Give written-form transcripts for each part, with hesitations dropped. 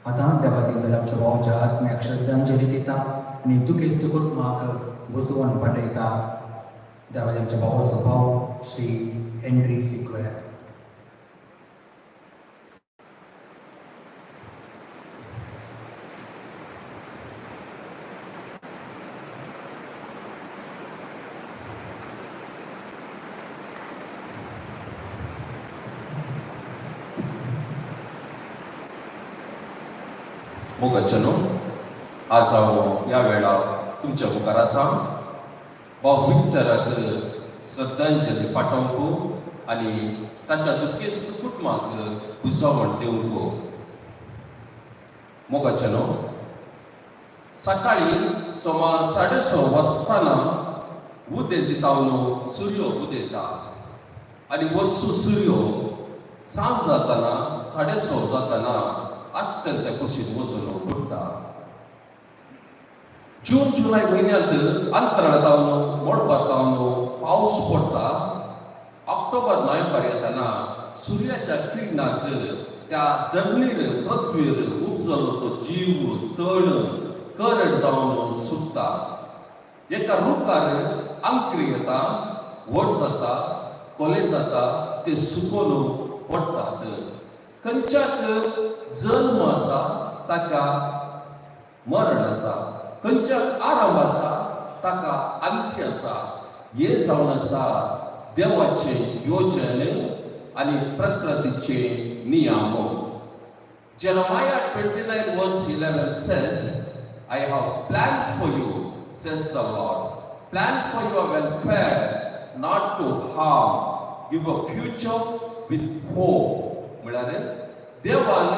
आता देवा तेंच्या आमच्या भावाच्या आत्म्याक श्रद्धांजली दिता आनी दुखेस्त कुटुंबाक बुजवण पाठयता. देवा तेंच्या भावाचो भाव श्री हेनरी सिक्वेर. मोगाचनो आज हांव ह्या वेळार तुमच्या मुखार आसा. भाव विक्टराक श्रद्धांजली पाठोवंक आनी ताच्या दुखेस्त कुटुंबाक बुजवण दिवंक. मोगाचनो सकाळी सुमार 6:30 वाजताना उदेत दितावन सूर्य उदेता आनी वस्तू सूर्य सांज जाताना 6:30 जाताना अस्तंत कुशीत वचून बुडटा. जून जुलय म्हयन्यांत अंतराळांत मोडपातावन पावस पडटा. ऑक्टोबर नोव्हेंबर येताना सूर्याच्या किरणाक त्या धरणीर पृथ्वीर उपजलो तो जीव तण करड जावन सुट्टा. एका रुखार अंकुरी येता, व्हड जाता, कोले जाता, ते सुकोवन पडटात. खंयच्याक जल्म आसा ताका मरण आसा, खंयच्याक आराम आसा ताका अंत्य आसा. हे जावन आसा देवाचे योजन आनी प्रकृतीचे नियम. Jeremiah 29:11 says, I have plans for you, says the Lord. Plans for your welfare, not to harm. Give a future with hope. म्हळ्यार देवान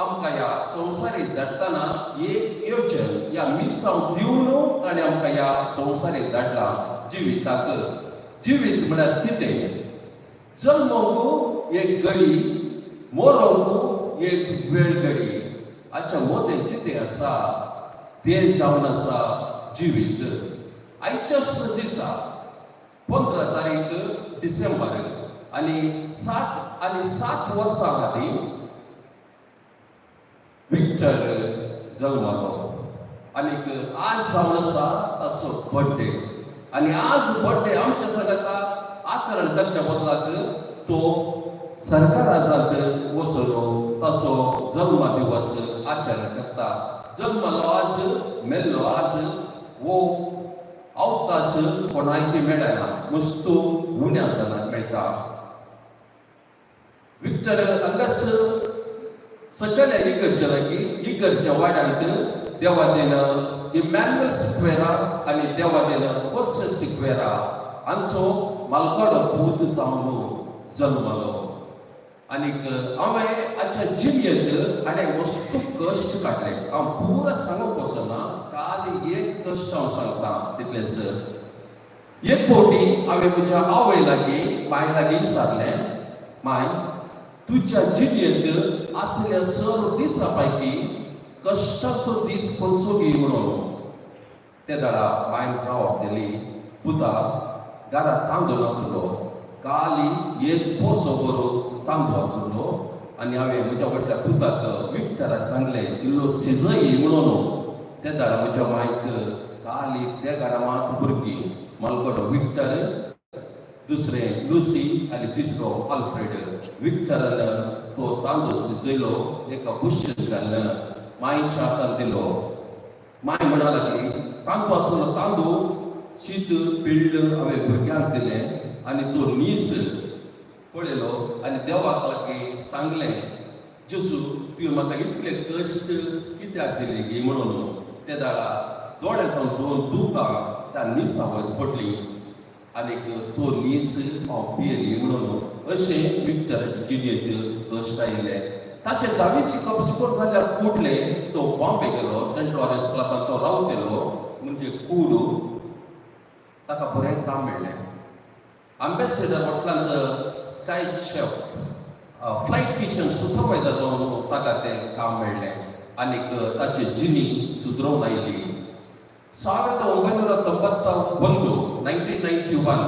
आमकां ह्या संवसारीक धाडटना एक योजन ह्या मिसांव दिवन ताणें आमकां ह्या संवसारीक धाडला जिविताक. जिवीत म्हळ्यार कितें? जल्मूंक एक घडी, मरूंक एक वेळ घडी. हाच्या मदें कितें आसा तें जावन आसा जिवीत. आयच्याच दिसा 15 तारीख डिसेंबर आनी 7 वर्सां आदी विक्टर जल्मलो. आनीक आज जावन आसा ताचो बर्थडे. आनी आज बर्थडे आमच्या सगळ्यांका आचरण करच्या बदलाक तो सरकाराजांत वचून ताचो जल्म दिवस आचरण करता. जल्मलो आज, मेल्लो आज, वो अवकाश कोणायक मेळना, मस्तू उण्या जाणांक मेळटा. विक्टर हांगास सकयल्या इगर्जे लागीं इगर्जे वाड्यांत देवादेन इमॅन्युएल सिक्वेरा आनी देवादेन वस्त सिक्वेरा हांचो मालकोडो पूत जावन जल्मलो. आनीक हांवें हाच्या जिणेंत हाणें वस्तू कश्ट काडले. हांव पुरो सांगूंक वचना, काल एक कश्ट हांव सांगतां तितलेंच. एक फावटी हांवें म्हज्या आवय लागीं माय लागीं विचारलें, माय तुज्या जिणेंत आसल्या सर दिसां पैकी कश्टाचो दीस खंयचो गी म्हणून. ते दाडा मायन जवाब दिली, पुता घरांत तांदूळ नासलो, काली एक पोसो भरून तांदूळ आसलो आनी हांवें म्हज्या व्हडल्या पुताक विक्टराक सांगलें इल्लो शिजय म्हणून. ते दाडा म्हज्या मायक काली ते घरांत भुरगीं मालकोडो विक्टर, दुसरें लुसी आनी तिसरो आल्फ्रेड. विक्टरान तो तांदूळ शिजयलो, एका बुशेंत घालन मायेच्या हातांत दिलो. माय म्हणा लागली, तांदूळ आसलो तांदूळ शीत पिळ्ळ हांवें भुरग्यांक दिलें आनी तो नीस पळयलो आनी देवाक लागीं सांगलें, जेजू तुवें म्हाका इतले कश्ट कित्याक दिले गे म्हणून. ते दाडा दोळ्यांत दोन दुकां त्या निसा पडलीं आनीक तो नीस हांव पियेली म्हणून. अशें विक्टराचे जिणेंत कश्ट आयिल्ले. ताचे 10वी शिकप जाल्यार कुडले तो बॉम्बे गेलो, सेंट लॉरेन्स क्लबांत तो रावतेलो. म्हणजे कूड ताका बरें काम मेळ्ळें. अंबेसेडर हॉटेलांत sky chef, flight kitchen supervisor जावन ताका तें काम मेळ्ळें आनीक ताची जिणी सुदरोवन आयली. 1991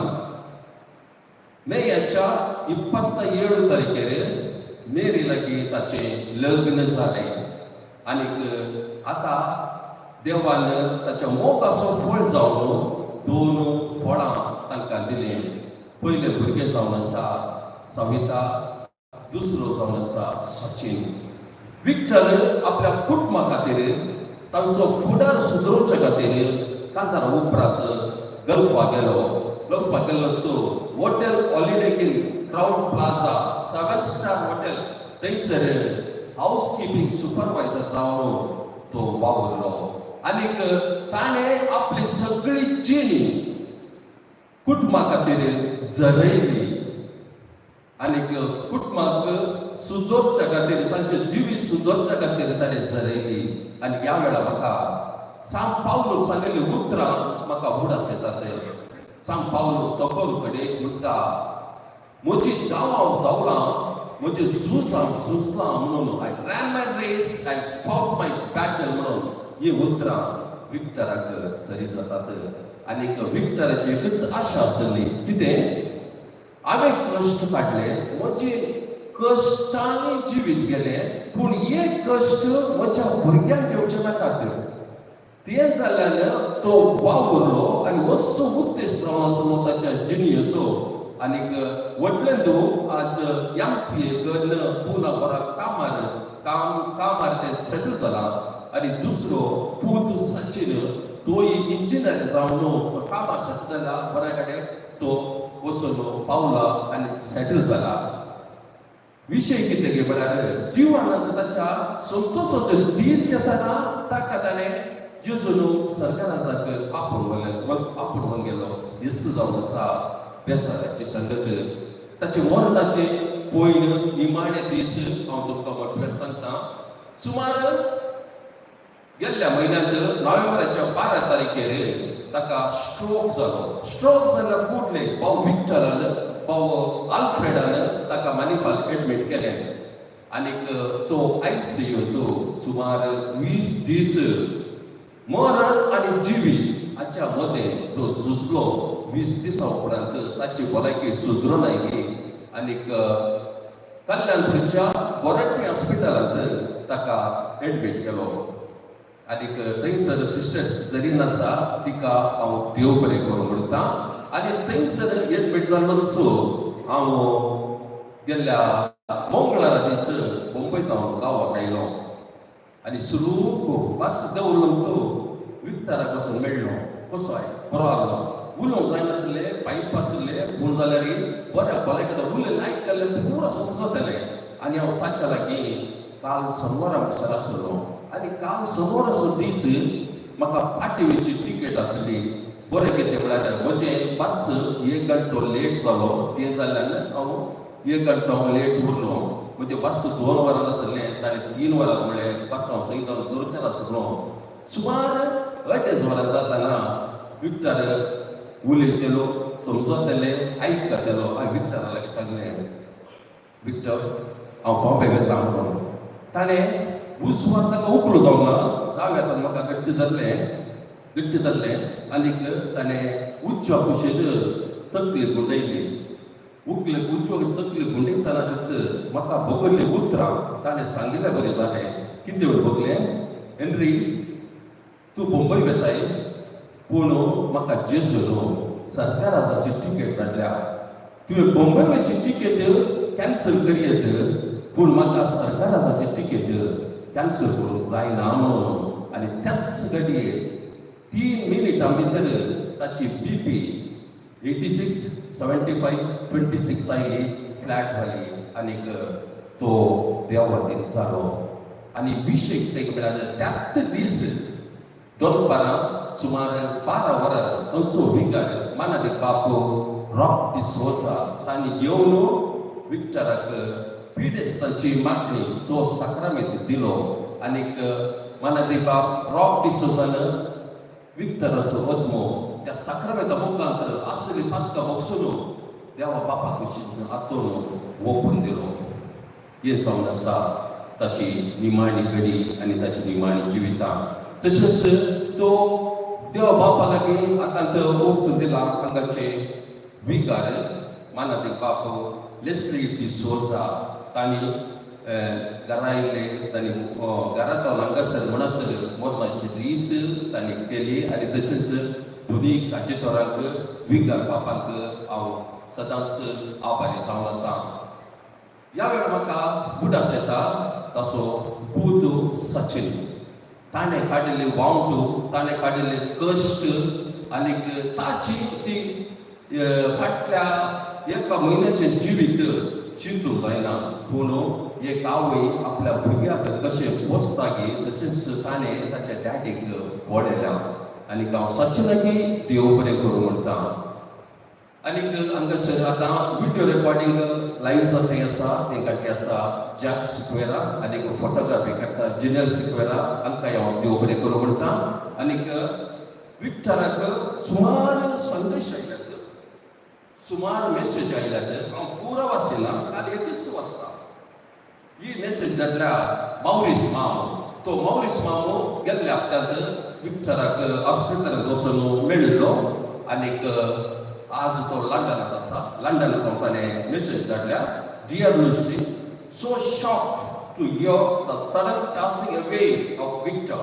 मेच्या 27 तारखेर मेरी लागीं ताचें लग्न जालें आणि आता देवानं ताच्या मोगाचो फळ जावन 2 फळां तांकां दिले. पयले भुरगे जावन आसा सविता, दुसरो जावन आसा सचिन. विक्टर आपल्या कुटुंबा खातीर तांचो फुडार सुदरोवचे खातीर काजार उपरांत गल्फा गेलो तो hotel holiday in crowd plaza 7 star hotel थंयसर हाऊस कीपिंग सुपरवायझर जावन तो वावरलो. आणि ताणें आपली सगळी जिणी कुटुंबा खातीर झरयली आणि कुटुंबाक सुदोरच्या खातीर तांचे जिवी सुदोरच्या खातीर ताणें झरयली. आणि ह्या वेळा म्हाका सांग पावलो सांगिल्ली उतरां म्हाका उडास येतात. सांग पावलो तोकोर कडेन म्हणटा म्हजी गांवां धांवलां, म्हजें झूज हांव झुजलां म्हणून I ran my race I fought my battle म्हणून ही उतरां विक्टराक सरी जातात. आणि विक्टराची एकच आशा आसली कितें हांवें कश्ट काडले, म्हजे कश्टांनी जिवीत गेले, पूण हे कश्ट म्हज्या भुरग्यांक येवचे नाकात. ते जाल्यार तो वावरलो आणि मातसो उद्देश रावन ताच्या जिणी असो. आणि वटलेंदू आज MCA करून पुना बरा कामार ते सेटल जाला. आणि दुसरो पूत सचिन तोय इंजिनियर जावन कामार सेटल जाला. बऱ्या कडेन तो वचून पावला आणि सेटल जाला. विषय कितें गे म्हळ्यार जिवनांत ताच्या संतोषाचो दीस येताना ताका ताणें जेजून सरकाराक आपूण व्हरून गेलो. दिस्त जावन आसा बेसाराची संगत. ताचे मरणाचे पयलीं निमाणे दीस हांव तुमकां मोटवेर सांगता. सुमार गेल्ल्या म्हयन्यांत नोव्हेंबराच्या 12 तारखेर ताका स्ट्रोक जालो. स्ट्रोक जाल्यार कुडले भाऊ विक्टरान भाऊ आल्फ्रेडान ताका मानिपाल एडमीट केलें. आणि तो ICU सुमार 20 दीस मरण आणि जिवीत हाच्या मदें तो झुजलो. 20 दिसां उपरांत ताची भलायकी सुदरून आयली. आणि कल्याणपूरच्या गोरट्टी हॉस्पिटलांत ताका एडमीट केलो. आणि थंयसर सिस्टर जरीन आसा तिका हांव देव बरें करूं म्हणटा. आणि थंयसर एडमीट जाल्लोसो हांव गेल्ल्या मंगळारा दीस मुंबयत हांव गांवाक आयलो. आणि सुरू बस देंवलो तो विक्टराक वचून मेळ्ळो. कसो बरो आहलो, उलोवंक जायनासले, पायप आसले, पूण जाल्यार बऱ्या भलायकेन उलय लायक केल्ले पुरो समजताले. आणि हांव ताच्या लागीं काल सोनवारा म्हणसर आसलो. आणि काल सोनवाराचो दीस म्हाका पाटवेची तिकेट आसली. बरें कितें म्हळ्यार म्हजें बस 1 घंटो लेट जालो. तें जाल्यार हांव 1 घंटो लेट उरलो. म्हणजे बस 2 वरां आसलें ताणें 3 वरां म्हळें बस हांव थंय जावन दोरचेर आसलो. सुमार 2.5 वरां जाताना विक्टर उलयतलो, समजतलें, आयकतलो. हांवें विक्टरा लागीं सांगलें विक्टर हांव बॉम्बे वेता म्हणून. ताणें उजवार ताका उकलो जावना, दाव्या हातान म्हाका गट्ट धरलें. आनी ताणें उजव्या कुशीक तकली गुंडयली. उजव्या तकली गुंडयतना म्हाका बगल्ली उतरां ताणें सांगिल्लें बरें जालें. कितें म्हूण बगलें, हेनरी तूं मुंबय वेताय पूण म्हाका जेजून सरकाराची तिकेट धाडल्या. तुवें मुंबय वयची तिकेट कॅन्सल करीत पूण म्हाका सरकाराची तिकेट कॅन्सल करूंक जायना म्हणून. आनी त्याच घडये 3 मिनिटां भितर ताची BP 86, 75, 26 आयली, फ्लॅट जाली. आनी तो देवातीन जालो. आनी विशय कितें म्हळ्यार त्याच दीस दनपारां सुमार 12 वरां तोचो विकार मानादे बापू रॉक डिसोजा तांणी घेवन विक्टराक पिडेस्तांची मागणी तो साक्रामेंत दिलो. आनी मानादे बाप रॉक डिसोजान विक्टराचो आत्मो त्या साक्रामेंता मुखांतर आसली पातका मोगसून देवा बापा कुशीन हातून ओपून दिलो. हे जावन आसा ताची निमाणी घडी आनी ताची निमाणी जिवितां. तशेंच तो देवा बापा लागीं आतां ओपसून दिला. हांगाचे विकार मानादे बाप लेस्ली डिसोजा तांणी घरायले तांणी घरांत हांगासर म्हणसर मोरमाची रीत तांणी केली आनी तशेंच दोनी काजेतोरांक वीक घालपाक हांव सदांच आभारी जावन आसा. ह्या वेळार म्हाका बुडास येता ताचो पूत सचिन. ताणें काडिल्ले वावटू, ताणें काडिल्ले कश्ट आनीक ताची ती फाटल्या एका म्हयन्याचें जिवीत चिंतूंक जायना. पूण एक आवय आपल्या भुरग्याक कशें पोसता गे तशेंच ताणें ताच्या डॅडीक पळयल्या. आनीक हांव सचिनाकी देव बरें करूं म्हणटा. आनीक हांगासर आतां व्हिडिओ रेकॉर्डिंग लायव्ह जाता आसा, तें काडटे आसा जॅक सिक्वेरा आनीक फोटोग्राफी करता जिनेल सिक्वेरा. हांकांय हांव देव बरें करूं म्हणटा. आनीक विक्टराक सुमार संदेश आयल्यात, सुमार मेसेज आयल्यात. हांव पुरो वाचिना, काल एकच वाचता. ही मेसेज जाल्ल्या मौरीस मांव, तो मौरीस मांव गेल्ल्या हप्त्यांत विक्टराक हॉस्पिटलांत वचून मेळिल्लो. आनीक आज तो लंडनात आसा. लंडनांत ताणें मेसेज धाडल्या, dear Lucy, so shocked to hear the sudden passing away of Victor.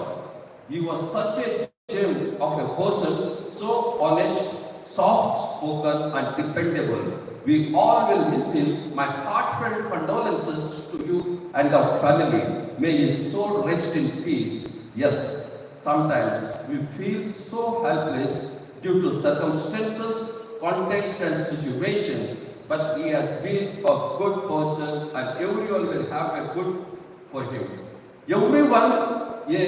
He was such a gem of a person, so honest, soft-spoken and dependable. We all will miss him. My heartfelt condolences to you and the family. May his soul rest in peace. Yes, sometimes we feel so helpless due to circumstances, context and situation, but he has been a good person and everyone will have a good for him. Everyone, ye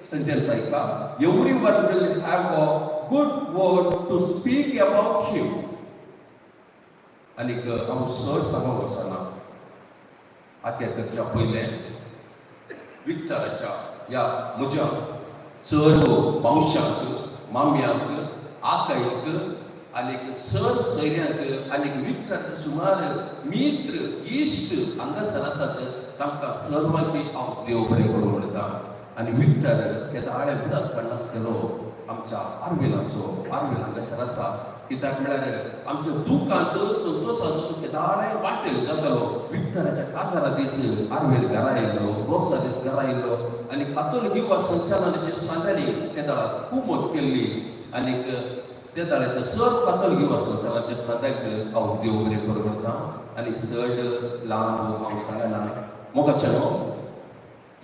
sentence aika, everyone will have a good word to speak about him. आनीक हांव चड सांगूंक वचना. आख्या करच्या पयलें विक्टराच्या ह्या म्हज्या सर्व मावश्यांक, माम्यांक, आकायक आनीक सर सयऱ्यांक आनीक विक्टराचे सुमार मित्र इश्ट हांगासर आसात तांकां सर्वांकी हांव देव बरें करूं म्हणटा. आनी विक्टर हे दाळे बुडास काडनासतलो आमच्या आर्वेल आसो, आर्वेल हांगासर आसा. कित्याक म्हळ्यार आमच्या दुखांत संतोशाचो केदारय वांटेल जातालो. विक्टराच्या काजारा दीस आर्वेल घरा येयलो, रोसा दीस घरा येयलो आनी कातोलीक युवा संचालनाचे सांगणी ते दाळा खूब मत केल्ली. आनीक ते दाळ्याच्या सर कातोलीक युवा संचालनाचे सदांक हांव देव बरें करूं म्हणटा. आनी चड लांब हांव सांगना. मोगाचेनो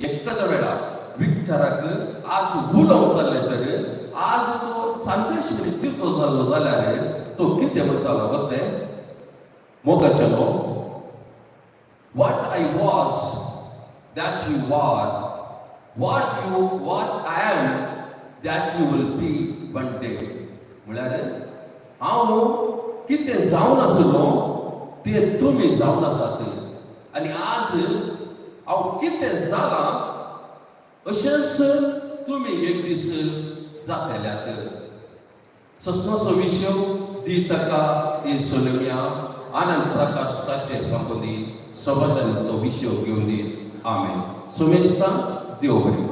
एकाद वेळा विक्टराक आज भुलव जाल्लें तर आज तो संदेश मृत्यूचो जाल्लो जाल्यार तो कितें म्हणटालो गते? मोगाचेनो, what I was that you are, what I am that you will be one day. म्हळ्यार हांव कितें जावन आसलो तें तुमी जावन आसात आनी आज हांव कितें जालां अशेंच तुमी एक दीस जातल्यात. ससनोचो विशय दी ताका ही सोलमिया आनंद प्रकाश ताचेर थांबून दी, सोबत तो विशय घेवन दी. आमेन. सुमेस्ता देव बरें.